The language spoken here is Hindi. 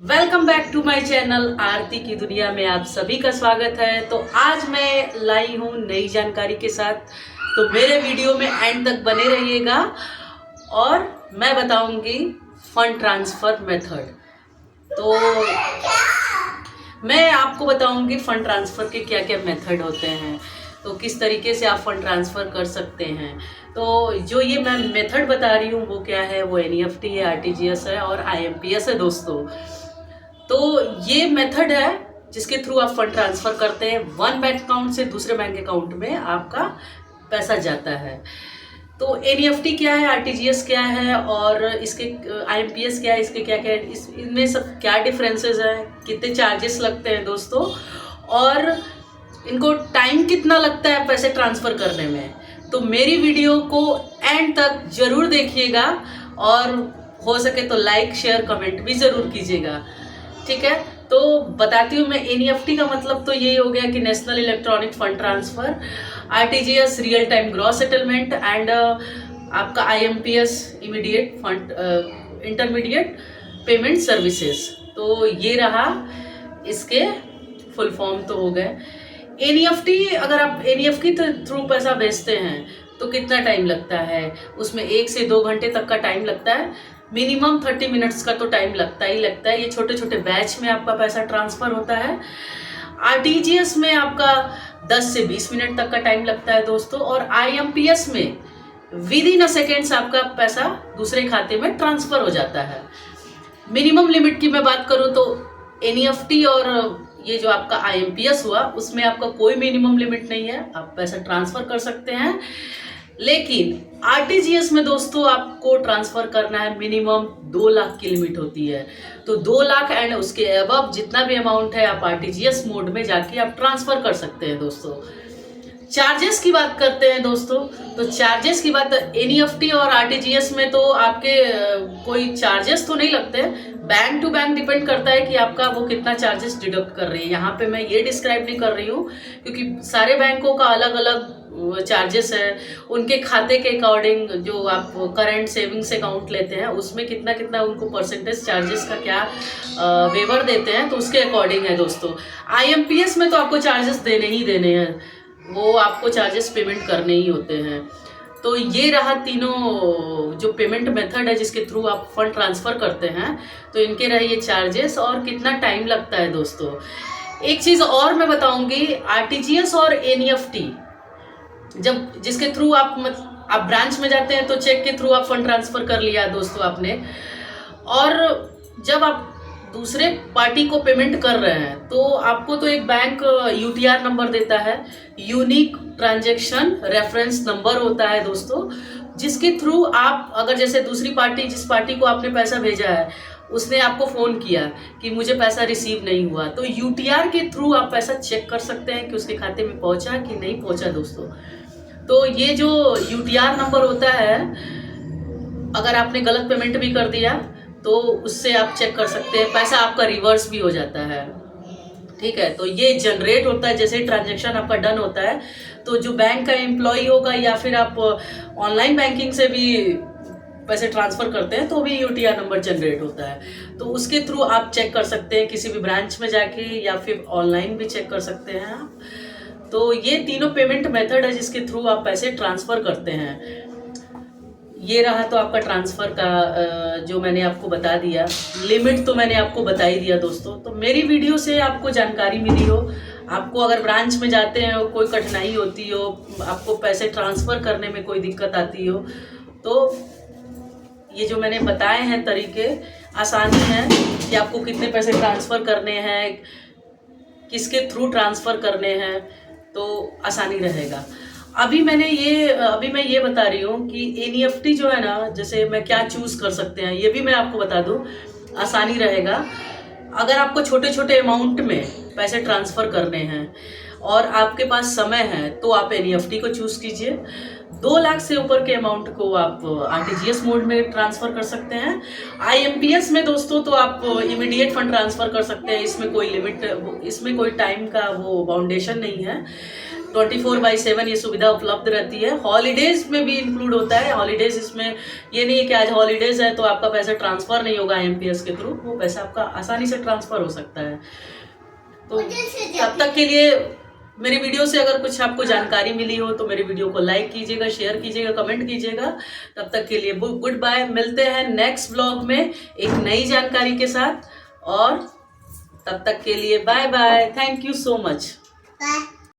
Welcome back to my channel Aarti की दुनिया में आप सभी का स्वागत है। तो आज मैं लाई हूँ नई जानकारी के साथ, तो मेरे वीडियो में एंड तक बने रहिएगा और मैं बताऊंगी फंड ट्रांसफ़र मेथड। तो मैं आपको बताऊंगी फंड ट्रांसफ़र के क्या क्या मेथड होते हैं, तो किस तरीके से आप फंड ट्रांसफ़र कर सकते हैं। तो जो ये मैं मेथड बता रही हूँ वो क्या है, वो NEFT है, RTGS है और IMPS है दोस्तों। तो ये मेथड है जिसके थ्रू आप फंड ट्रांसफ़र करते हैं, वन बैंक अकाउंट से दूसरे बैंक अकाउंट में आपका पैसा जाता है। तो NEFT क्या है, RTGS क्या है और इसके IMPS क्या है, इसके क्या क्या इनमें सब क्या डिफरेंसेस हैं, कितने चार्जेस लगते हैं दोस्तों, और इनको टाइम कितना लगता है पैसे ट्रांसफ़र करने में। तो मेरी वीडियो को एंड तक ज़रूर देखिएगा और हो सके तो लाइक शेयर कमेंट भी ज़रूर कीजिएगा, ठीक है। तो बताती हूँ मैं। NEFT का मतलब तो ये हो गया कि national electronic fund transfer, RTGS real time gross settlement and आपका IMPS immediate fund intermediate payment services. तो ये रहा इसके फुल फॉर्म तो हो गए। NEFT, अगर आप NEFT के थ्रू पैसा भेजते हैं तो कितना टाइम लगता है, उसमें 1 से 2 घंटे तक का टाइम लगता है, मिनिमम 30 मिनट्स का तो टाइम लगता ही लगता है। ये छोटे छोटे बैच में आपका पैसा ट्रांसफ़र होता है। RTGS में आपका 10 से 20 मिनट तक का टाइम लगता है दोस्तों, और IMPS में विद इन अ सेकेंड्स आपका पैसा दूसरे खाते में ट्रांसफ़र हो जाता है। मिनिमम लिमिट की मैं बात करूँ तो NEFT और ये जो आपका IMPS हुआ उसमें आपका कोई मिनिमम लिमिट नहीं है, आप पैसा ट्रांसफ़र कर सकते हैं। लेकिन RTGS में दोस्तों आपको ट्रांसफ़र करना है, मिनिमम 2 लाख की लिमिट होती है। तो 2 लाख एंड उसके अबव जितना भी अमाउंट है आप RTGS मोड में जाके आप ट्रांसफ़र कर सकते हैं दोस्तों। चार्जेस की बात करते हैं दोस्तों, तो चार्जेस की बात NEFT और RTGS में तो आपके कोई चार्जेस तो नहीं लगते, बैंक टू बैंक डिपेंड करता है कि आपका वो कितना चार्जेस डिडक्ट कर रही है। यहाँ पे मैं ये डिस्क्राइब नहीं कर रही हूँ क्योंकि सारे बैंकों का अलग अलग चार्जेस है, उनके खाते के अकॉर्डिंग जो आप करंट सेविंग्स अकाउंट लेते हैं उसमें कितना कितना उनको परसेंटेज चार्जेस का क्या वेवर देते हैं, तो उसके अकॉर्डिंग है दोस्तों। IMPS में तो आपको चार्जेस देने ही देने हैं, वो आपको चार्जेस पेमेंट करने ही होते हैं। तो ये रहा तीनों जो पेमेंट मेथड है जिसके थ्रू आप फंड ट्रांसफ़र करते हैं, तो इनके रहे ये चार्जेस और कितना टाइम लगता है दोस्तों। एक चीज़ और मैं बताऊंगी, RTGS और NEFT जब जिसके थ्रू आप ब्रांच में जाते हैं तो चेक के थ्रू आप फंड ट्रांसफ़र कर लिया दोस्तों आपने, और जब आप दूसरे पार्टी को पेमेंट कर रहे हैं तो आपको तो एक बैंक UTR नंबर देता है, यूनिक ट्रांजैक्शन रेफरेंस नंबर होता है दोस्तों, जिसके थ्रू आप अगर जैसे दूसरी पार्टी जिस पार्टी को आपने पैसा भेजा है उसने आपको फ़ोन किया कि मुझे पैसा रिसीव नहीं हुआ, तो UTR के थ्रू आप पैसा चेक कर सकते हैं कि उसके खाते में पहुंचा कि नहीं पहुंचा दोस्तों। तो ये जो UTR नंबर होता है, अगर आपने गलत पेमेंट भी कर दिया तो उससे आप चेक कर सकते हैं, पैसा आपका रिवर्स भी हो जाता है, ठीक है। तो ये जनरेट होता है जैसे ट्रांजैक्शन आपका डन होता है, तो जो बैंक का एम्प्लॉय होगा या फिर आप ऑनलाइन बैंकिंग से भी पैसे ट्रांसफ़र करते हैं तो भी UTR नंबर जनरेट होता है, तो उसके थ्रू आप चेक कर सकते हैं किसी भी ब्रांच में जाके, या फिर ऑनलाइन भी चेक कर सकते हैं आप। तो ये तीनों पेमेंट मेथड है जिसके थ्रू आप पैसे ट्रांसफ़र करते हैं। ये रहा तो आपका ट्रांसफ़र का जो मैंने आपको बता दिया, लिमिट तो मैंने आपको बता ही दिया दोस्तों। तो मेरी वीडियो से आपको जानकारी मिली हो, आपको अगर ब्रांच में जाते हैं कोई कठिनाई होती हो, आपको पैसे ट्रांसफ़र करने में कोई दिक्कत आती हो, तो ये जो मैंने बताए हैं तरीके आसानी है कि आपको कितने पैसे ट्रांसफ़र करने हैं, किसके थ्रू ट्रांसफ़र करने हैं, तो आसानी रहेगा। अभी मैं ये बता रही हूँ कि NEFT जो है ना, जैसे मैं क्या चूज़ कर सकते हैं ये भी मैं आपको बता दूँ, आसानी रहेगा। अगर आपको छोटे छोटे अमाउंट में पैसे ट्रांसफ़र करने हैं और आपके पास समय है तो आप NEFT को चूज़ कीजिए। 2 लाख से ऊपर के अमाउंट को आप आरटीजीएस मोड में ट्रांसफ़र कर सकते हैं। आईएमपीएस में दोस्तों तो आप इमीडिएट फंड ट्रांसफ़र कर सकते हैं, इसमें कोई लिमिट, इसमें कोई टाइम का वो बाउंडेशन नहीं है। 24/7 ये सुविधा उपलब्ध रहती है। हॉलीडेज़ में भी इंक्लूड होता है। हॉलीडेज़ इसमें ये नहीं है कि आज हॉलीडेज़ है तो आपका पैसा ट्रांसफ़र नहीं होगा आईएमपीएस के थ्रू, वो पैसा आपका आसानी से ट्रांसफ़र हो सकता है। तो तब तक के लिए मेरी वीडियो से अगर कुछ आपको जानकारी मिली हो तो मेरी वीडियो को लाइक कीजिएगा, शेयर कीजिएगा, कमेंट कीजिएगा। तब तक के लिए गुड बाय। मिलते हैं नेक्स्ट ब्लॉग में एक नई जानकारी के साथ, और तब तक के लिए bye bye. Thank you so much.